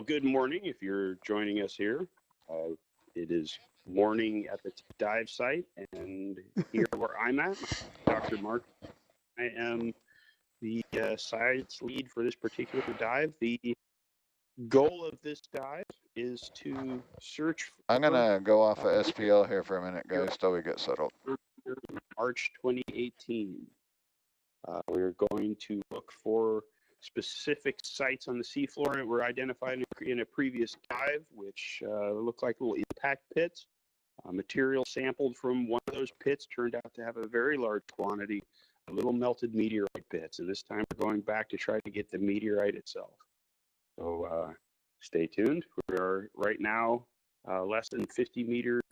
good morning if you're joining us here. It is morning at the dive site, and here where I'm at, Dr. Mark, I am the science lead for this particular dive. The goal of this dive is to search for... I'm going to go off of SPL here for a minute, guys, till we get settled. March 2018. We're going to look for specific sites on the seafloor that were identified in a previous dive, which looked like little impact pits. Material sampled from one of those pits turned out to have a very large quantity of little melted meteorite bits, and this time we're going back to try to get the meteorite itself. So stay tuned. We are right now less than 50 meters,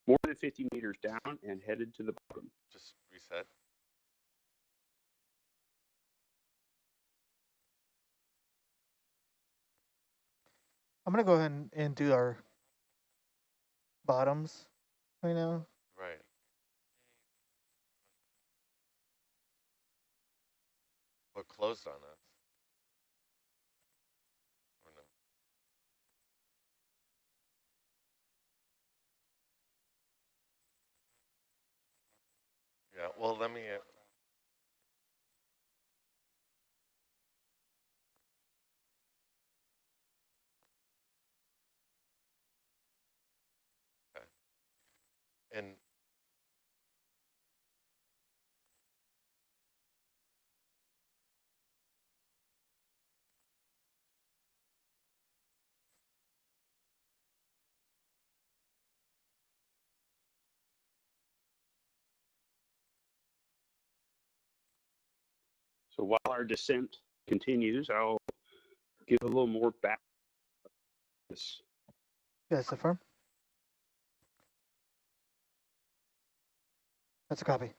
more than 50 meters down and headed to the bottom. Just reset. I'm going to go ahead and do our bottoms right now. Right. We're closed on us. Or no? Yeah, well, let me... okay. And... So while our descent continues, I'll give a little more back. Yes, affirm. That's a copy.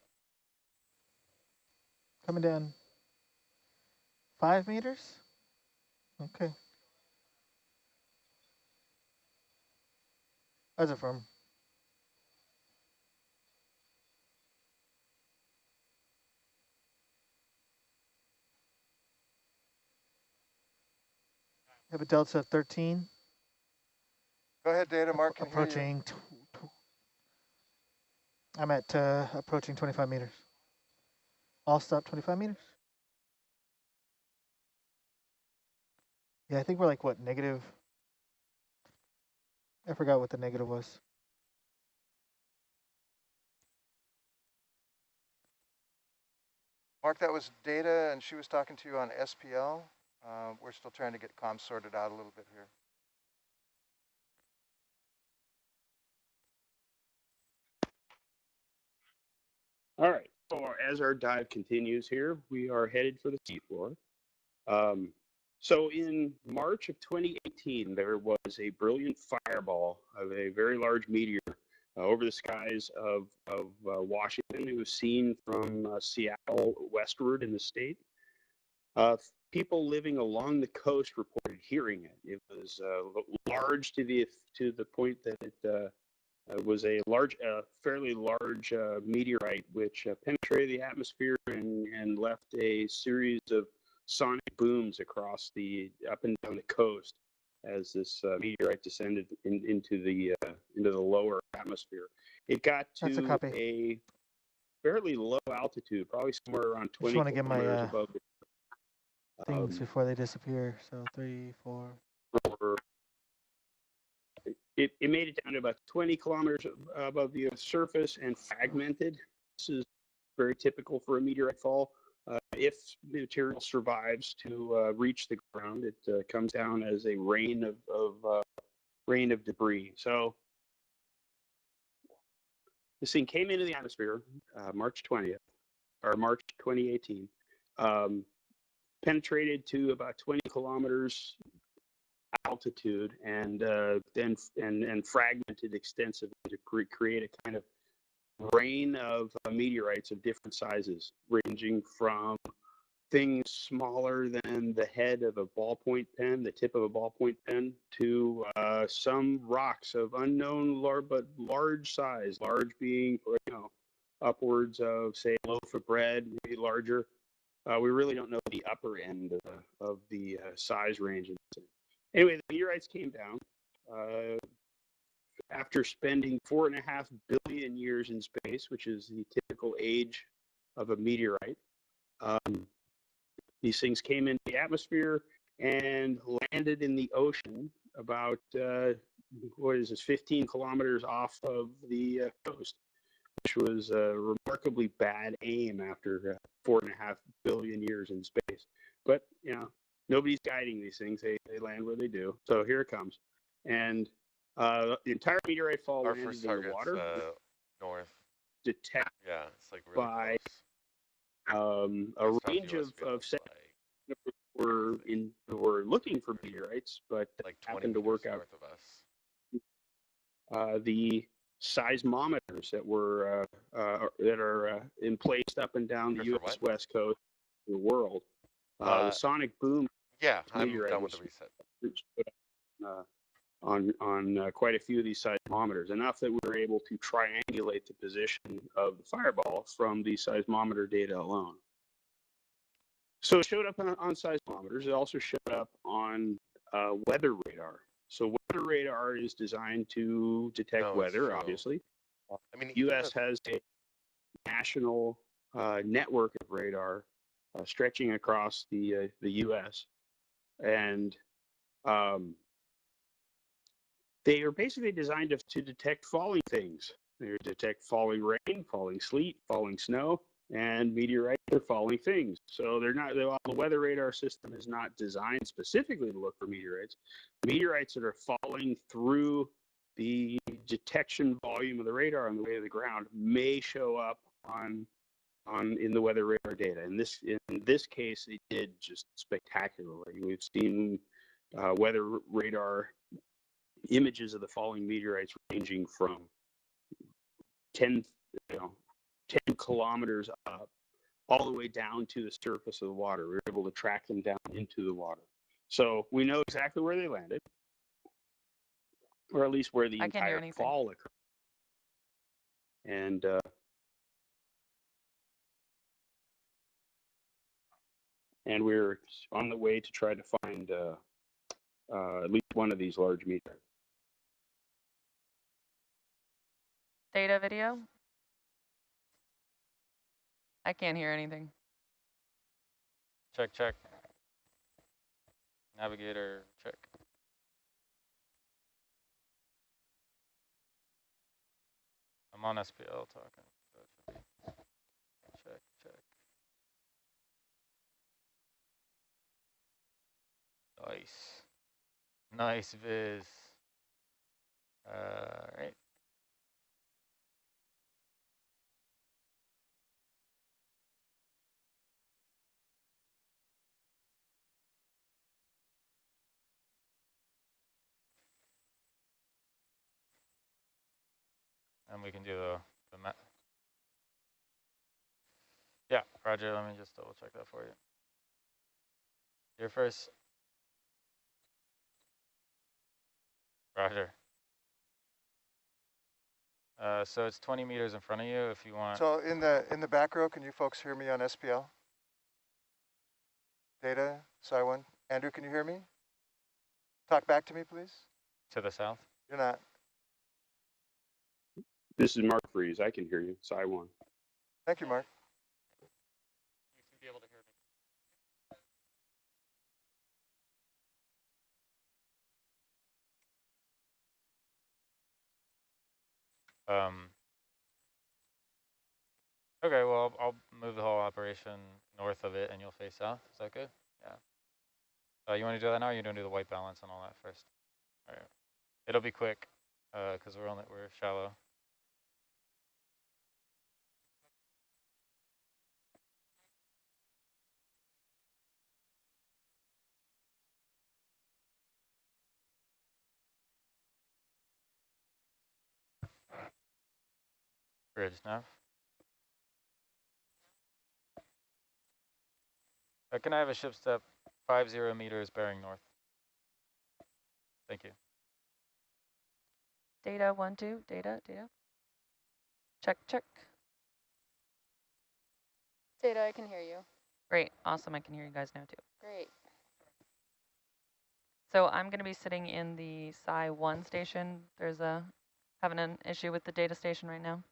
Coming down 5 meters. Okay. That's affirm. Have a delta of 13. Go ahead, Data. Mark can approaching. I'm at approaching 25 meters. I'll stop 25 meters. Yeah, I think we're like what, negative? I forgot what the negative was. Mark, that was Data, and she was talking to you on SPL. We're still trying to get comms sorted out a little bit here. All right, so as our dive continues here, we are headed for the seafloor. So in March of 2018, there was a brilliant fireball of a very large meteor over the skies of Washington. It was seen from Seattle westward in the state. People living along the coast reported hearing it. It was large to the point that it was a fairly large meteorite which penetrated the atmosphere and left a series of sonic booms across up and down the coast as this meteorite descended into the lower atmosphere. It got to a fairly low altitude, probably somewhere around 20 kilometers above the things before they disappear. So 3, 4. It made it down to about 20 kilometers above the Earth's surface and fragmented. This is very typical for a meteorite fall. If material survives to reach the ground, it comes down as a rain of debris. So this thing came into the atmosphere March 20th, or March 2018. Penetrated to about 20 kilometers altitude and fragmented extensively to create a kind of rain of meteorites of different sizes, ranging from things smaller than the head of a ballpoint pen, the tip of a ballpoint pen, to some rocks of unknown but large size, large being upwards of, say, a loaf of bread, maybe larger. We really don't know the upper end of the size range. Anyway, the meteorites came down after spending 4.5 billion years in space, which is the typical age of a meteorite. These things came into the atmosphere and landed in the ocean about, 15 kilometers off of the coast, which was a remarkably bad aim after 4.5 billion years in space. But, nobody's guiding these things. They land where they do. So here it comes. And the entire meteorite fall Our landed first in the target's water. north. Detected Yeah, it's like really by close. a Based off range USVLs of by were looking for meteorites, but like 20 happened to meters work out. north of us. The seismometers that were that are in place up and down the Ready for U.S. what? West Coast of the world. The sonic boom Yeah, I'm meteorite done with was the reset. on quite a few of these seismometers, enough that we were able to triangulate the position of the fireball from the seismometer data alone. So it showed up on seismometers. It also showed up on weather radar. So weather radar is designed to detect No, it's weather, true. obviously. I mean, U.S. has a national network of radar stretching across the U.S. and they are basically designed to detect falling things. They detect falling rain, falling sleet, falling snow, and meteorites are falling things. So they're not. The weather radar system is not designed specifically to look for meteorites. Meteorites that are falling through the detection volume of the radar on the way to the ground may show up in the weather radar data. In this case, it did just spectacularly. We've seen weather radar images of the falling meteorites ranging from 10 kilometers up all the way down to the surface of the water. We were able to track them down into the water. So we know exactly where they landed, or at least where the entire fall occurred. And we're on the way to try to find at least one of these large meteorites. Data video? I can't hear anything. Check, check. Navigator, check. I'm on SPL talking. Check, check. Nice. Nice viz. Right. And we can do the map. Yeah, Roger, let me just double check that for you. You're first. Roger. So it's 20 meters in front of you if you want. So in the back row, can you folks hear me on SPL? Data, Saiwan. Andrew, can you hear me? Talk back to me, please. To the south? You're not. This is Mark Freeze. I can hear you. Saiwan. Thank you, Mark. You should be able to hear me. Okay, well, I'll move the whole operation north of it and you'll face south. Is that good? Yeah. You want to do that now or you don't do the white balance and all that first? All right. It'll be quick because we're shallow. Bridge nav. Can I have a ship step 50 meters bearing north? Thank you. Data 1, 2, data. Check, check. Data, I can hear you. Great, awesome, I can hear you guys now too. Great. So I'm going to be sitting in the Psi 1 station. There's having an issue with the data station right now.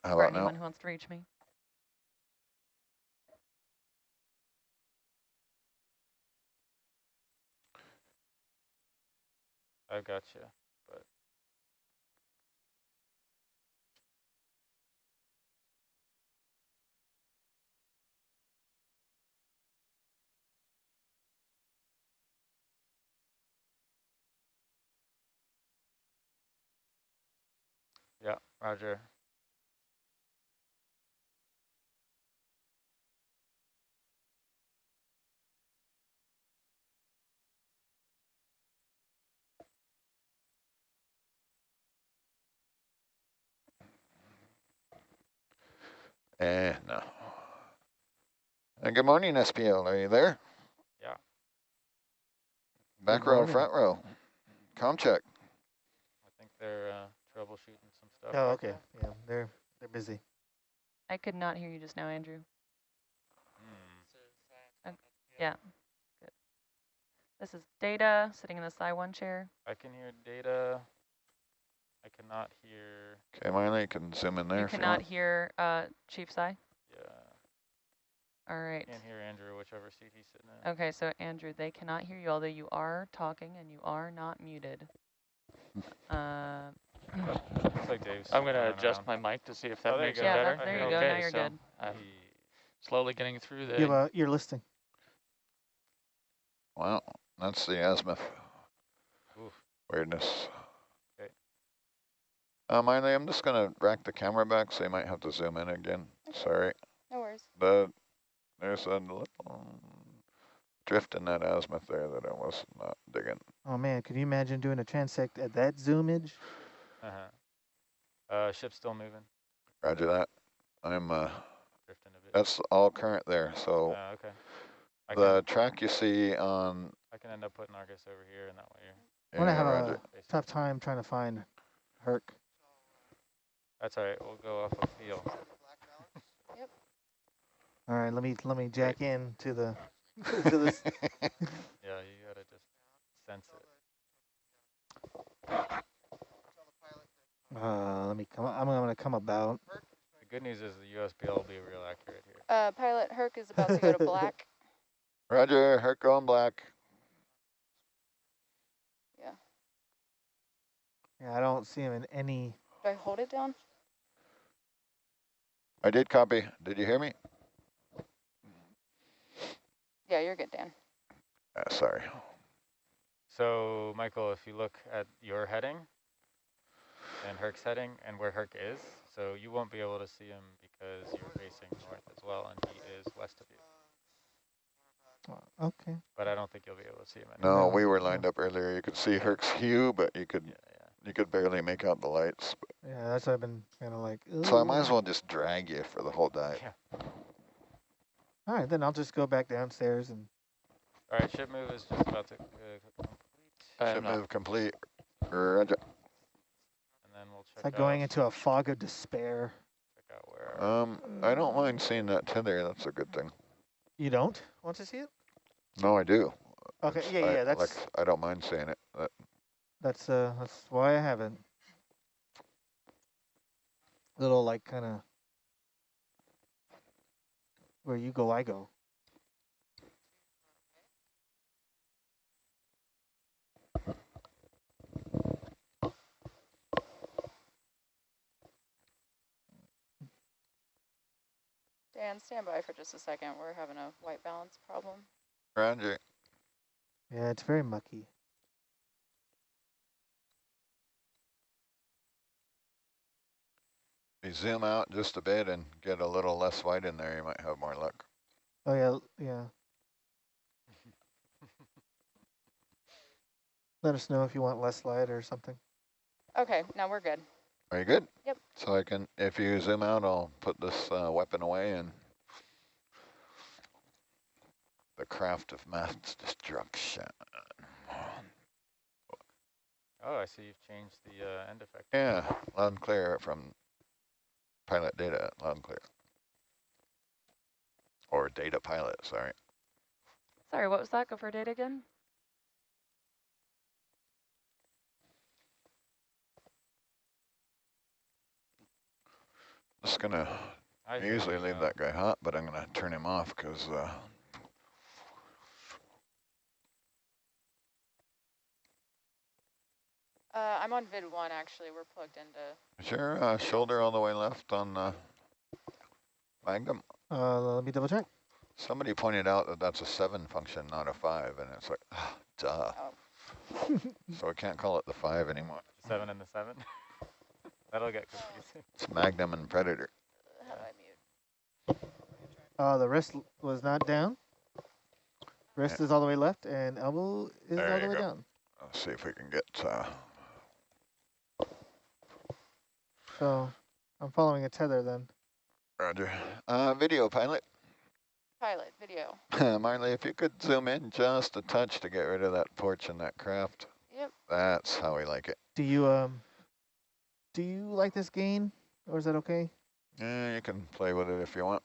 How For about now? anyone who wants to reach me. I got you. But yeah, Roger. No. And good morning, SPL. Are you there? Yeah. Back Good row, morning. front row. Com check. I think they're troubleshooting some stuff. Oh, back okay. there. Yeah, they're busy. I could not hear you just now, Andrew. Hmm. Yeah, good. This is Data sitting in the Psi 1 chair. I can hear data. I cannot hear. Okay, Miley, you can zoom in there You if you cannot want. hear Chief Psi? Yeah. All right. Can't hear Andrew, whichever seat he's sitting in. Okay, so Andrew, they cannot hear you, although you are talking and you are not muted. Looks like Dave's. I'm gonna running adjust around. my mic to see if Oh, that there you makes go. it Yeah, better. there you I go. hear Now Okay, you're so good. I'm He- slowly getting through You have the. your listing. Wow, that's the azimuth. Oof. Weirdness. Okay. Miley, I'm just going to rack the camera back, so you might have to zoom in again. Okay. Sorry. No worries. There's a little drift in that azimuth there that I was not digging. Oh man, could you imagine doing a transect at that zoomage? Ship's still moving. Roger that. I'm Drifting a bit. that's all current there. So Okay. the track you see on. I can end up putting Argus over here, and that way I'm gonna have Roger. a tough time trying to find Herc. That's all right. We'll go off of feel. Yep. All right, let me jack in to the to this. Yeah, you gotta just sense it. Let me come. I'm gonna come about. The good news is the USBL will be real accurate here. Pilot Herc is about to go to black. Roger, Herc going black. Yeah. Yeah, I don't see him in any. Do I hold it down? I did copy. Did you hear me? Yeah, you're good, Dan. Sorry. So, Michael, if you look at your heading and Herc's heading and where Herc is, so you won't be able to see him because you're facing north as well, and he is west of you. Okay. But I don't think you'll be able to see him anymore. No, No, we were lined no. up earlier. You could see Herc's hue, but you could Yeah. you could barely make out the lights. Yeah, that's what I've been kind of like. So I might "Ooh." as well just drag you for the whole dive. Yeah. All right, then I'll just go back downstairs and. All right, ship move is just about to complete. Ship move complete. Roger. And then we'll check It's like out, going into a fog of despair. check out where I don't mind seeing that tether. That's a good thing. You don't want to see it? No, I do. Okay, It's- yeah, that's like I don't mind seeing it. that's why I haven't. Little like kind of where you go, I go. Dan, stand by for just a second. We're having a white balance problem. Roger. Yeah, it's very mucky. If you zoom out just a bit and get a little less white in there, you might have more luck. Oh yeah, yeah. Let us know if you want less light or something. Okay, now we're good. Are you good? Yep. So I can, if you zoom out, I'll put this weapon away and the craft of mass destruction. Oh, I see you've changed the end effect. Yeah, loud and clear from pilot data, loud and clear. Or data pilot, sorry. Sorry, what was that? Go for data again? Just gonna I usually leave that guy hot, but I'm gonna turn him off because I'm on vid 1 actually. We're plugged into. is your shoulder all the way left on Magnum? Let me double check. Somebody pointed out that that's a 7 function, not a 5, and it's like, duh. Oh. So we can't call it the 5 anymore. 7 and the 7. That'll get confusing. It's Magnum and Predator. How do I mute? The wrist was not down. Wrist is all the way left, and elbow is There all the you way go. down. Let's see if we can get. So I'm following a tether then. Roger. Video pilot. Pilot, video. Marley, if you could zoom in just a touch to get rid of that porch and that craft. Yep. That's how we like it. Do you like this gain, or is that okay? Yeah, you can play with it if you want.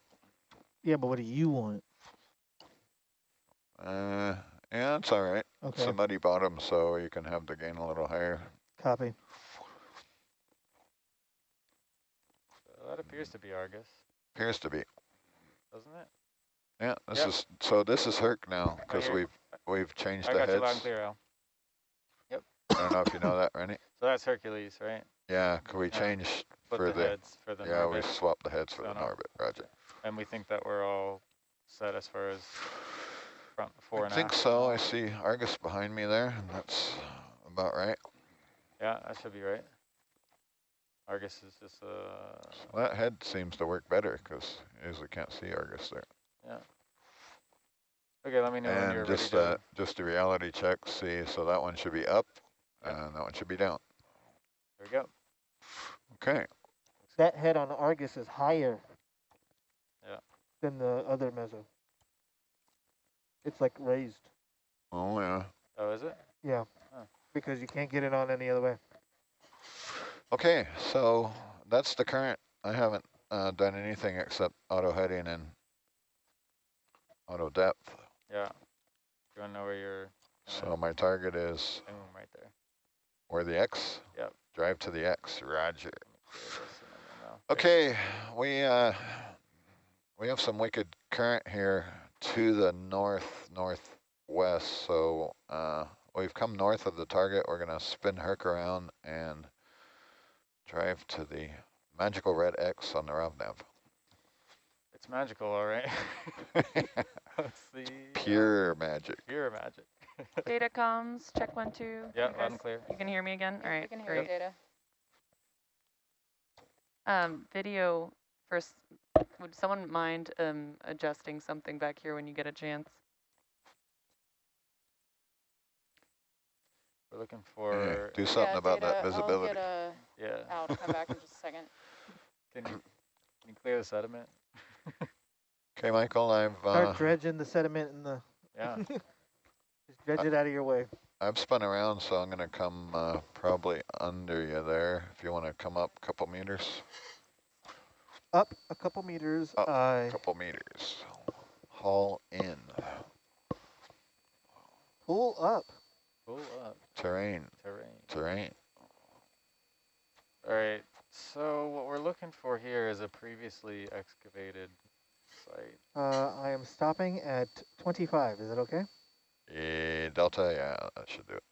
Yeah, but what do you want? Yeah, it's all right. Okay. It's a muddy bottom, so you can have the gain a little higher. Copy. So that appears to be Argus, Appears to be. doesn't it? Yeah, this Yep. is so. This is Herc now because here. we've changed I the got you loud and heads. clear, Al. I don't know if you know that, Rennie. So that's Hercules, right? Yeah, could we Yeah. change Flip for the the? heads for the Yeah, we Norbit, swapped the heads for the So no. Norbit. Roger. and we think that we're all set as far as front fore I and think aft. so. I see Argus behind me there, and that's about right. Yeah, that should be right. Argus is just So that head seems to work better because you usually can't see Argus there. yeah. Okay, let me know when you're And ready just a reality check. See, so that one should be up, Yep. and that one should be down. There we go. Okay. That head on Argus is higher. Yeah. Than the other meso. It's like raised. Oh yeah. Oh, is it? Yeah. Oh. Because you can't get it on any other way. Okay, so that's the current. I haven't done anything except auto heading and auto depth. Yeah. You want to know where you're? So my target is Boom, right there. where the X? Yep. Drive to the X, roger. Clear this and then we'll know. Okay, we have some wicked current here to the northwest. So we've come north of the target. We're gonna spin Herc around and drive to the magical red X on the ROV nav. It's magical, all right. Let's see. Pure magic. Pure magic. Data comms, check 1, 2. Yeah, You loud and clear. You can hear me again? All right, You can hear great. data. Video first. Would someone mind adjusting something back here when you get a chance? We're looking Yeah, for. do something about data, that visibility. I'll get Yeah. out and come back in just a second. Can you clear the sediment? Okay, Michael, Start dredging the sediment in the. Yeah. Just dredge it out of your way. I've spun around, so I'm gonna come probably under you there. If you want to come up a couple meters. Up a couple meters. Up a couple meters. Haul in. Pull up. Pull up. Terrain. Terrain. Terrain. All right. So what we're looking for here is a previously excavated site. I am stopping at 25. Is that okay? Delta, yeah, that should do it.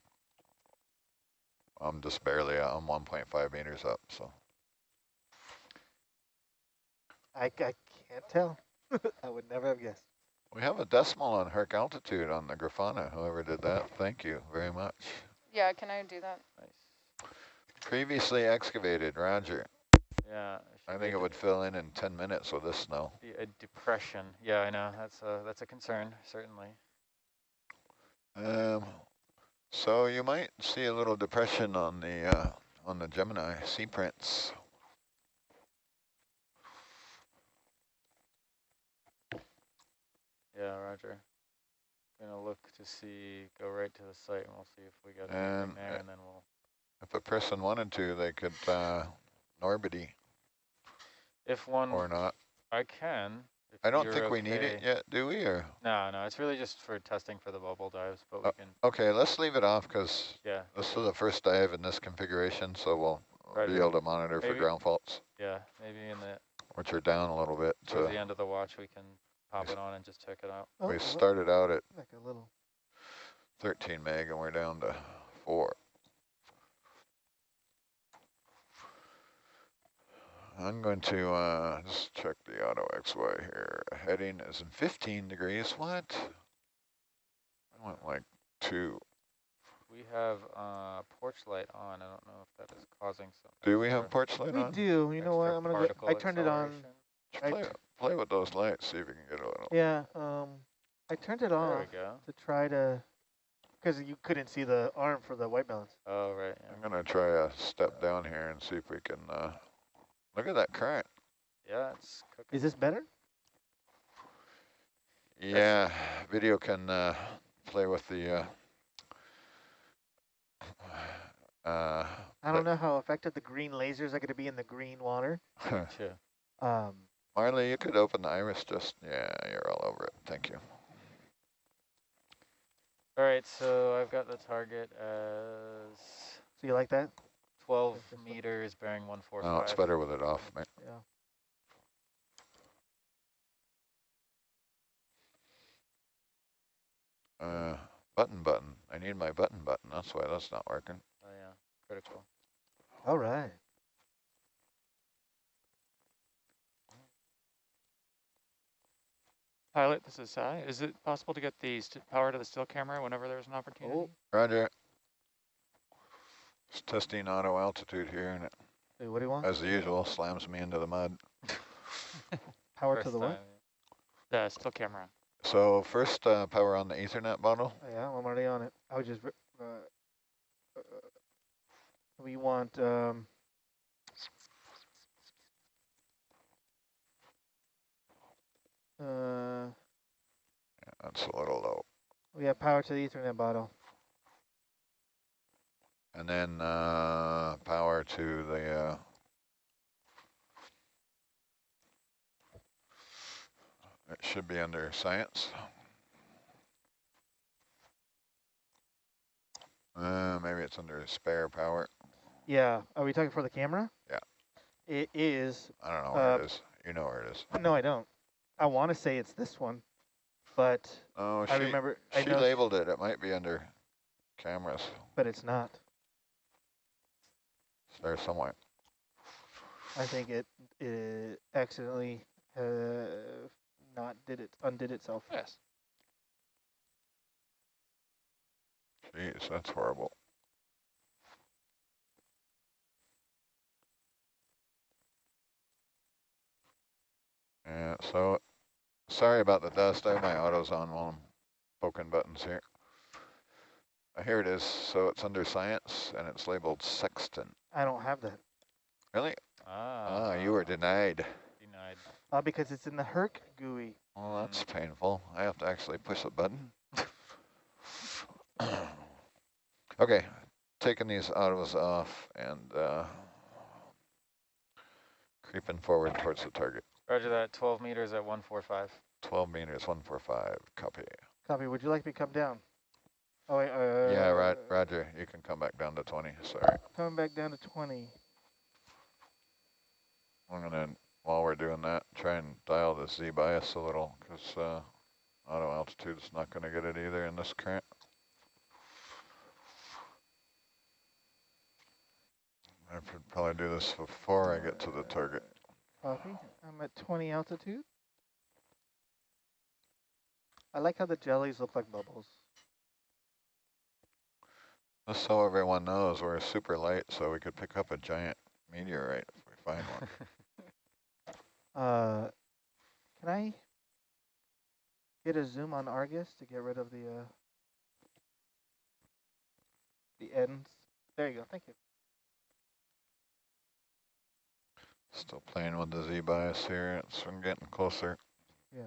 I'm just barely, I'm 1.5 meters up, so. I can't tell. I would never have guessed. We have a decimal on Herc altitude on the Grafana, whoever did that. Thank you very much. Yeah, can I do that? Nice. Previously excavated, roger. Yeah. I think it would fill in 10 minutes with this snow. Be a depression. Yeah, I know. That's a concern, certainly. So you might see a little depression on the Gemini sea prints. Yeah, roger. Gonna look to see, go right to the site, and we'll see if we got And, anything there, and then we'll. If a person wanted to, they could Norbity If one, or not. I can. If I don't you're think we need it okay. yet, do we? Or No, it's really just for testing for the bubble dives, but we can. okay, let's leave it off because Yeah. this is the first dive in this configuration, so we'll Roger. be able to monitor for Maybe- ground faults. Yeah, maybe in the which are down a little bit. Towards the end of the watch, we can pop it on and just check it out. Oh, We well, started out at like a little. 13 meg and we're down to 4. I'm going to just check the auto XY here. Heading is in 15 degrees. What? I went like 2. We have porch light on. I don't know if that is causing some. Do we have extra- porch light We on? do. You know what? extra I'm gonna go. particle I turned it on. acceleration? Play with those lights, see if you can get a little. Yeah. I turned it There off we go. to try to, because you couldn't see the arm for the white balance. Oh, right. Yeah. I'm going to try a step down here and see if we can, look at that current. Yeah, it's cooking. Is this better? Yeah, video can play with the, I don't know how effective the green lasers are going to be in the green water. Sure. Marley, you could open the iris just, yeah, you're all over it. Thank you. All right, so I've got the target as So you like that? 12 Like this one? meters bearing 145. Oh, it's better with it off, man. Yeah. Button. I need my button. That's why that's not working. Oh, yeah, critical. All right. Pilot, this is Sai. Is it possible to get the power to the still camera whenever there's an opportunity? Oh. Roger. Just testing auto altitude here, and it, Wait, what do you want? as usual, slams me into the mud. Power First to the time, what? The still camera. So first, power on the Ethernet bottle. Oh, yeah, I'm already on it. I was just. We want. Yeah, that's a little low. We have power to the Ethernet bottle. And then power to the. It should be under science. Maybe it's under spare power. Yeah. Are we talking for the camera? Yeah. It is. I don't know where it is. You know where it is. No, I don't. I want to say it's this one, but Oh, I remember. I she know, labeled it. It might be under cameras. but it's not. It's there somewhere. I think it accidentally undid itself. Yes. Jeez, that's horrible. Yeah, so sorry about the dust. I have my autos on while I'm poking buttons here. Here it is. So it's under science and it's labeled sextant. I don't have that. Really? Ah, You were denied. denied. Because it's in the Herc GUI. Well, that's painful. I have to actually push a button. Okay, taking these autos off and creeping forward towards the target. Roger that, 12 meters at 145. 12 meters, 145, copy. Copy. Would you like me to come down? Oh wait. Yeah, right, Roger. You can come back down to 20. Sorry. Coming back down to 20. I'm gonna, while we're doing that, try and dial the Z bias a little because auto altitude is not going to get it either in this current. I should probably do this before I get to the target. Copy. I'm at 20 altitude. I like how the jellies look like bubbles. Just so everyone knows, we're super light, so we could pick up a giant meteorite if we find one. Can I get a zoom on Argus to get rid of the ends? There you go. Thank you. Still playing with the Z bias here. It's been getting closer. Yeah.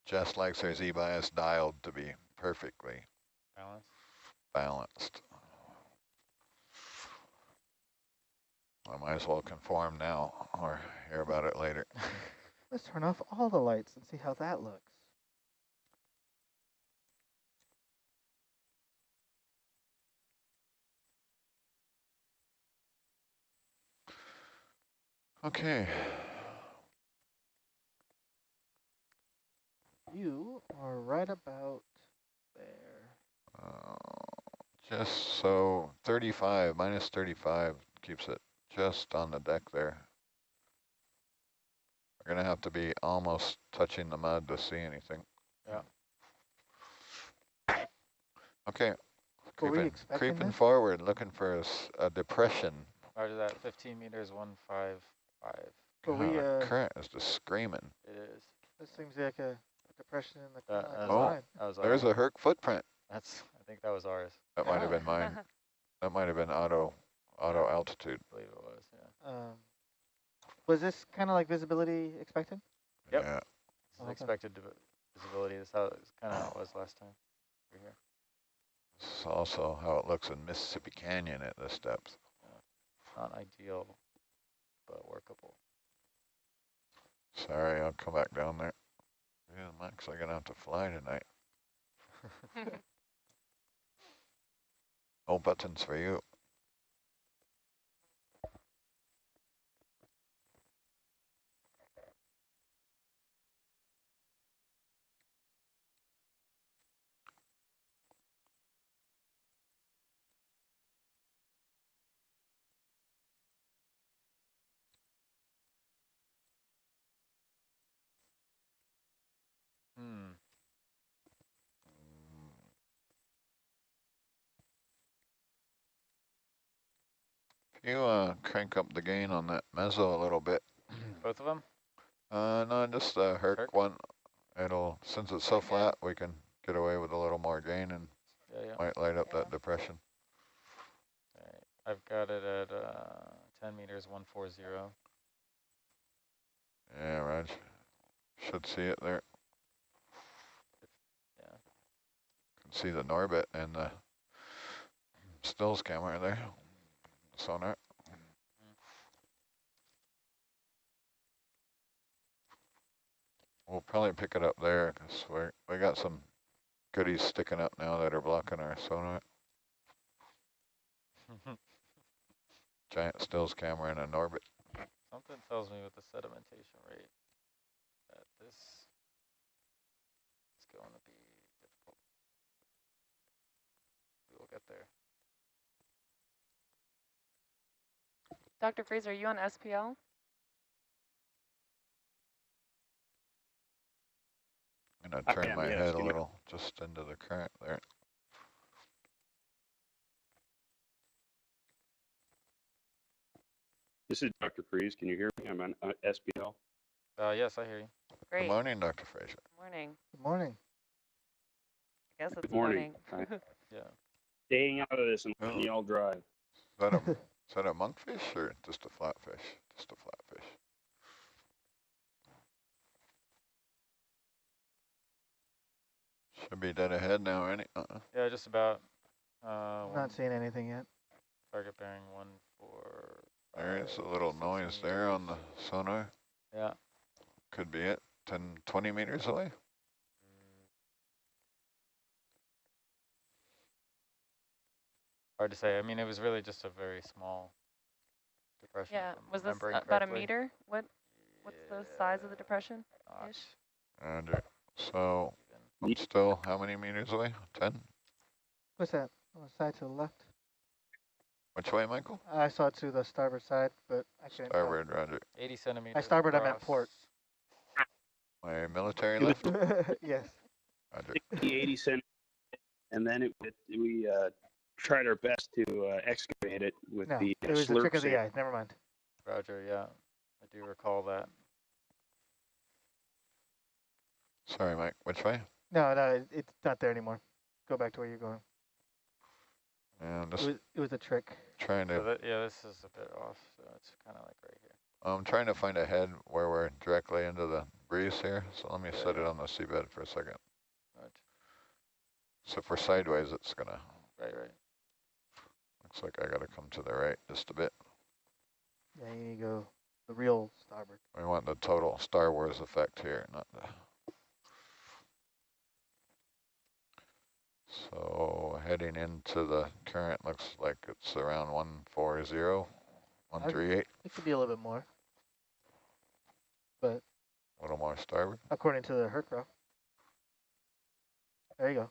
Jess likes her Z bias dialed to be perfectly balanced. I might as well conform now or hear about it later. Let's turn off all the lights and see how that looks. Okay. You are right about there. Just so 35, minus 35 keeps it just on the deck there. We're gonna have to be almost touching the mud to see anything. Yeah. Okay. Were we expecting Creeping this? forward, looking for a depression. Roger that. 15 meters, 155. Were we, Current is just screaming. It is. this seems like a depression in the That, like that, the Oh, was, line. that was There's ours. a Herc footprint. I think that was ours. That might have Oh. been mine. That might have been auto altitude. I believe it was, yeah. Was this kind of like visibility expected? Yep. Yeah. This is Okay. expected visibility. This is how it's kind of how it was last time. Over here. This is also how it looks in Mississippi Canyon at this depth. Not ideal, but workable. Sorry, I'll come back down there. Yeah, I'm actually gonna have to fly tonight. No buttons for you. Hmm. If you crank up the gain on that mezzo a little bit. Both of them? No, just the Herc Herc? one. It'll, since it's so flat, we can get away with a little more gain and Yeah, yeah. might light up Yeah. that depression. Alright. I've got it at 10 meters, 140. Yeah, Raj. Should see it there. Yeah. Can see the Norbit and the stills camera there. Sonar. We'll probably pick it up there because we got some goodies sticking up now that are blocking our sonar. Giant stills camera and an orbit. Something tells me with the sedimentation rate that this is going to be difficult. We will get there. Dr. Fraser, are you on SPL? I'm gonna I turn am, my yes. head a Can you- little just into the current there. This is Dr. Freeze. Can you hear me? I'm on SBL. Yes, I hear you. Great. Good morning, Dr. Fraser. Morning. Good morning. I guess it's Good morning. morning. Yeah. Staying out of this and letting y'all drive. Is that a monkfish or just a flatfish? Just a flatfish. Should be dead ahead now, ain't it? Yeah, just about. I'm not seeing anything yet. Target bearing 145. There's a little 6 noise there on the meters. sonar. Yeah. Could be it. 10, 20 meters away. Hard to say. I mean, it was really just a very small depression. Yeah. if I'm Was this remembering about a correctly. meter? What's the size of the depression? Not Ish? Roger. So even. I'm still how many meters away? 10? What's that? On the side to the left? Which way, Michael? I saw it to the starboard side, but I couldn't tell. Starboard, Roger. 80 centimeters. By starboard, I meant across. port. My military It was lift? Yes. Roger. 60, 80 cent, and then we tried our best to excavate it with No, the it was the slurp trick of the sail. eye. Never mind. Roger, yeah. I do recall that. Sorry, Mike. Which way? No, it's not there anymore. Go back to where you're going. And It just was a trick. trying So to, that, yeah, this is a bit off, so it's kind of like right here. I'm trying to find a head where we're directly into the breeze here. So let me Yeah, set it yeah. on the seabed for a second. Right, So for sideways, it's gonna, right. looks like I gotta come to the right just a bit. Yeah, you need to go the real starboard. We want the total Star Wars effect here, not the. So heading into the current looks like it's around 140, 138. It could be a little bit more. more starboard. according to the Herc. There you go.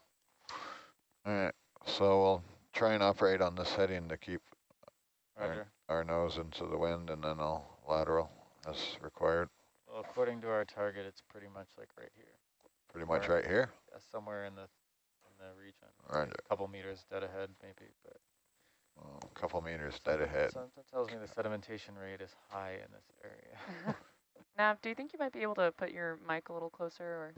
All right, so we'll try and operate on this heading to keep Roger. our nose into the wind, and then I'll lateral as required. Well, according to our target, it's pretty much like right here. Pretty much Or, right here. Yeah, somewhere in the region. Roger. A couple meters dead ahead, maybe, but A couple meters dead ahead. something tells me the sedimentation rate is high in this area. Nav, do you think you might be able to put your mic a little closer? Or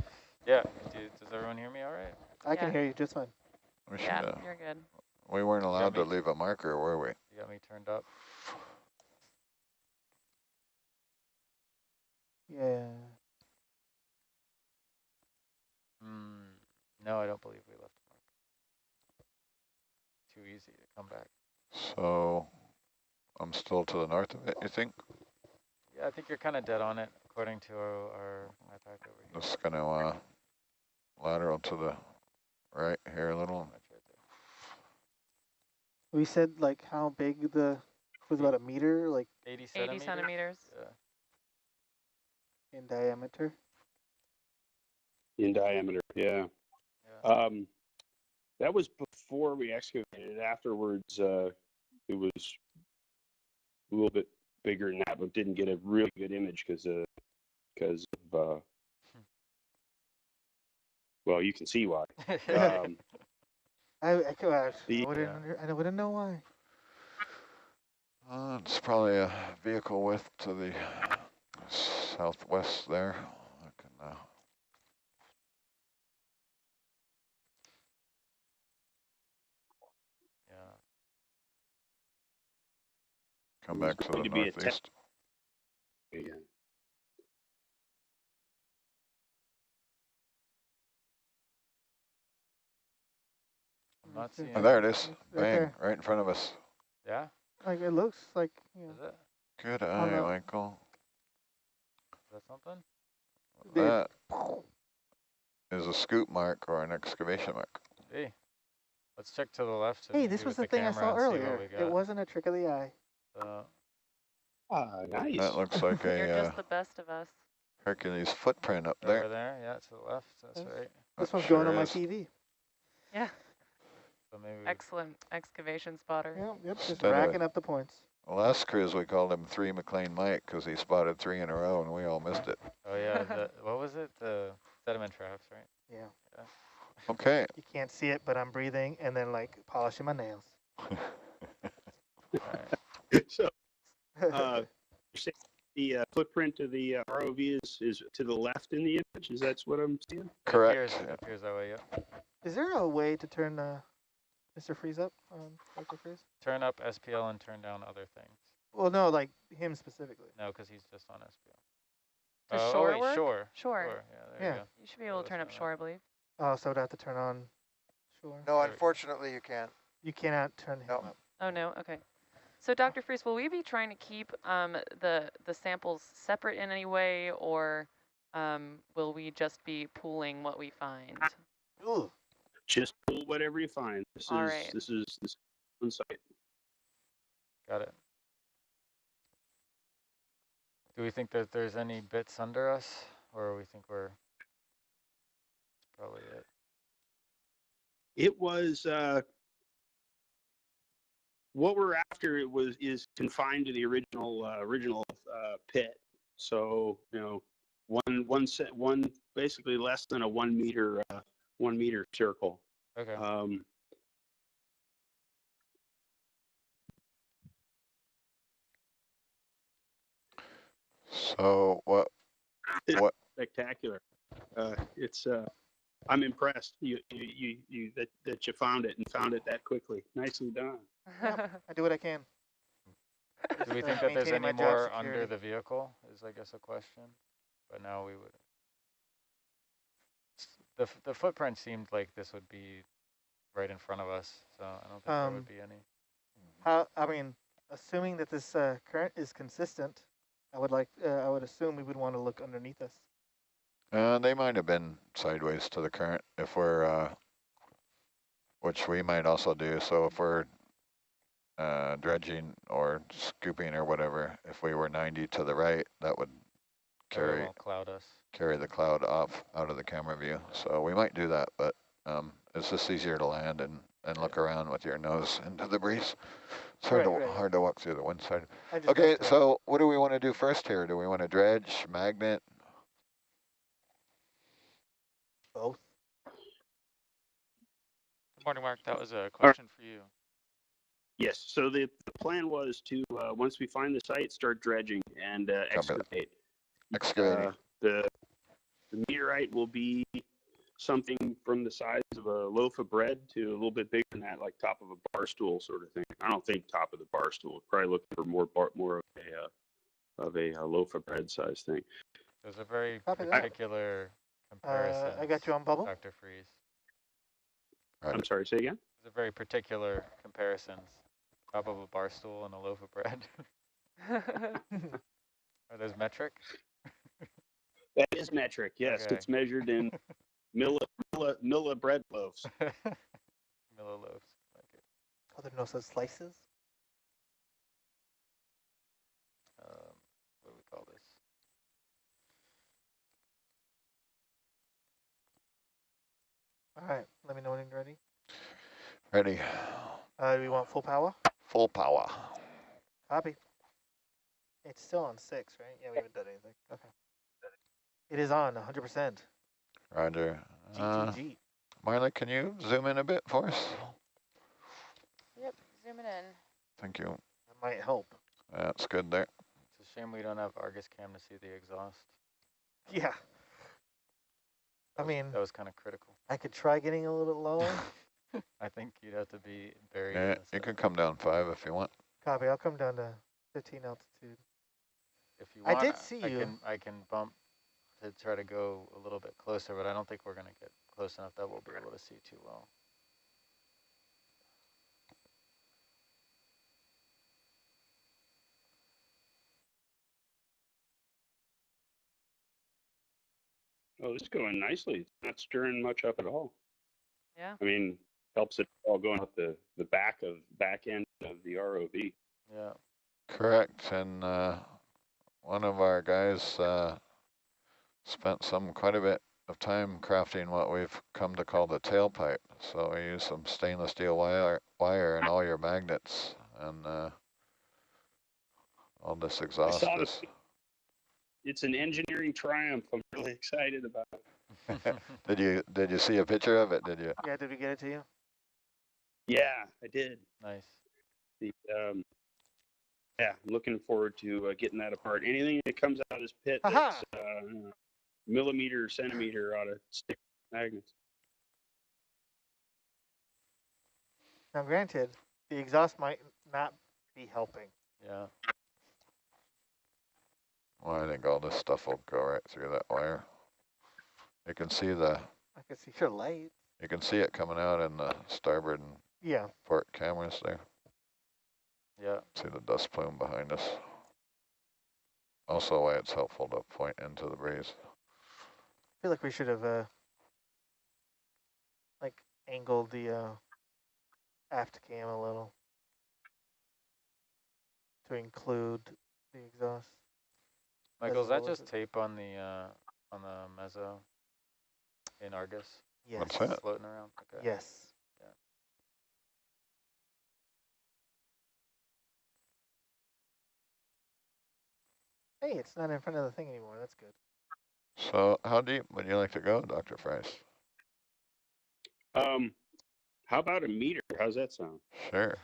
Yeah. Does everyone hear me all right? I can Yeah. hear you just fine. We should, yeah, you're good. we weren't allowed to me. leave a marker, were we? You got me turned up. Yeah. No, I don't believe we left a mark. Too easy to come back. So I'm still to the north of it, you think? Yeah, I think you're kind of dead on it, according to our map pack over here. Just gonna lateral to the right here a little. That's right there. We said like how big the was about a meter, like 80 80 centimeters? centimeters. Yeah. in diameter. In diameter, yeah. Yeah. That was before we excavated. Afterwards, it was a little bit bigger than that, but didn't get a really good image because of well, you can see why. I The- wouldn't know why. It's probably a vehicle width to the southwest there. I can, Yeah. come There's back to going the to be a northeast. Yeah. I'm not seeing Oh, there it is. It's right Bang, there. right in front of us. Yeah? Like it looks like, you know, Is it? Good On eye, the- Michael. Is that something? That is a scoop mark or an excavation mark. Hey. Let's check to the left. hey, and this be was with the thing I camera saw and see what earlier. we It got. wasn't a trick of the eye. Nice. That looks like You're a just the best of us. Hercules footprint up Over there. there, yeah, to the left. That's Yes. right. This That one's sure going on my is. TV. Yeah. So maybe Excellent excavation spotter. Yep, just Instead of- racking up the points. The last cruise we called him 3 McLean Mike because he spotted 3 in a row and we all missed it. Oh yeah, what was it? The sediment traps, right? Yeah. Okay. You can't see it, but I'm breathing and then like polishing my nails. Alright. So, you're saying the footprint of the ROV is to the left in the image? Is that what I'm seeing? Correct. It appears that way, yep. Is there a way to turn Mr. Freeze up on Dr. Freeze? Turn up SPL and turn down other things. Well, no, like him specifically. No, because he's just on SPL. To Oh, shore wait, work? shore. Shore. Yeah, there Yeah. you go. You should be able to let's turn up turn shore, I believe. Oh, so I'd have to turn on shore. No, There we- unfortunately you can't. You cannot turn him No. up. Oh no, okay. So Dr. Freeze, will we be trying to keep the samples separate in any way, or will we just be pooling what we find? Ooh. Just pull whatever you find. This All is right. this is one site. Got it. Do we think that there's any bits under us, or we think we're? That's probably it. It was what we're after. Is confined to the original pit. So one basically less than a 1 meter circle. Okay. So what? Spectacular. It's I'm impressed you that you found it and found it that quickly. Nicely done. I do what I can. Do we Just, think that there's maintaining any my job more under security. the vehicle? Is I guess a question. But now we would. The footprint seemed like this would be right in front of us, so I don't think there would be any. I mean, assuming that this current is consistent, I would assume we would want to look underneath us. They might have been sideways to the current if we're, which we might also do. So if we're dredging or scooping or whatever, if we were 90 to the right, that would carry won't cloud us. carry the cloud off out of the camera view. So we might do that, but it's just easier to land and look around with your nose into the breeze. It's hard hard to walk through the wind side. Okay, so what do we want to do first here? Do we want to dredge, magnet? Both. Good morning, Mark. That was a question for you. Yes. So the plan was to once we find the site, start dredging and excavate. Excavating. The meteorite will be something from the size of a loaf of bread to a little bit bigger than that, like top of a bar stool sort of thing. I don't think top of the bar stool. We're probably looking for more of a loaf of bread size thing. There's a very particular comparison. I got you on bubble. Dr. Freeze. I'm sorry, say again? There's a very particular comparisons. Top of a bar stool and a loaf of bread. Are those metric? That is metric, yes. Okay. It's measured in milli bread loaves. Milliloaves. Okay. Oh, there are no such slices? What do we call this? All right, let me know when you're ready. Ready. Do we want full power? Full power. Copy. It's still on 6, right? Yeah, we haven't done anything. Okay. It is on 100%. Roger. GGG. Marla, can you zoom in a bit for us? Yep, zooming in. Thank you. That might help. That's good there. It's a shame we don't have Argus cam to see the exhaust. Yeah. I mean, that was kind of critical. I could try getting a little bit lower. I think you'd have to be buried. Yeah, you can come down 5 if you want. Copy. I'll come down to 15 altitude. If you want, I did see you. I can bump to try to go a little bit closer, but I don't think we're going to get close enough that we'll be able to see too well. Oh, this is going nicely. It's not stirring much up at all. Yeah. I mean, helps it all going up the back end of the ROV. Yeah. Correct. And one of our guys spent quite a bit of time crafting what we've come to call the tailpipe. So we use some stainless steel wire and all your magnets, and all this exhaust is. It's an engineering triumph. I'm really excited about it. Did you see a picture of it? Did you? Yeah. Did we get it to you? Yeah, I did. Nice. Yeah, I'm looking forward to getting that apart. Anything that comes out of this pit that's millimeter, centimeter ought to stick magnets. Now, granted, the exhaust might not be helping. Yeah. Well, I think all this stuff will go right through that wire. You can see I can see your light. You can see it coming out in the starboard and port cameras there. Yeah. See the dust plume behind us. Also why it's helpful to point into the breeze. I feel like we should have angled the aft cam a little to include the exhaust. Michael, is that just tape on the mezzo in Argus? Yes. What's that? Floating around? Okay. Yes. Hey, it's not in front of the thing anymore. That's good. So how deep would you like to go, Dr. Price? How about a meter? How's that sound? Sure.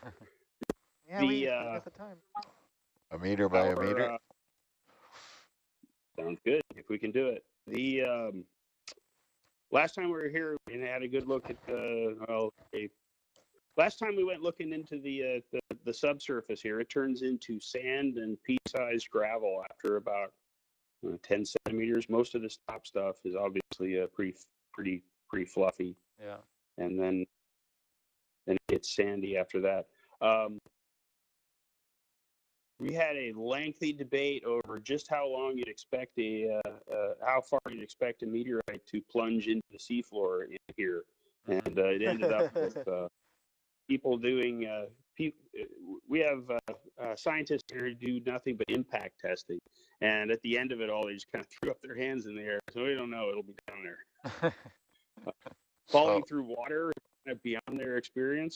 Yeah, we got the time. A meter by a meter? Sounds good, if we can do it. The last time we were here and had a good look at last time we went looking into the subsurface here, it turns into sand and pea-sized gravel after about 10 centimeters. Most of this top stuff is obviously pretty fluffy. Yeah. And then it gets sandy after that. We had a lengthy debate over just how long you'd expect how far you'd expect a meteorite to plunge into the seafloor in here, and it ended up with people doing we have scientists here who do nothing but impact testing, and at the end of it all, they just kind of threw up their hands in the air. So we don't know; it'll be down there. Falling So, through water is kind of beyond their experience.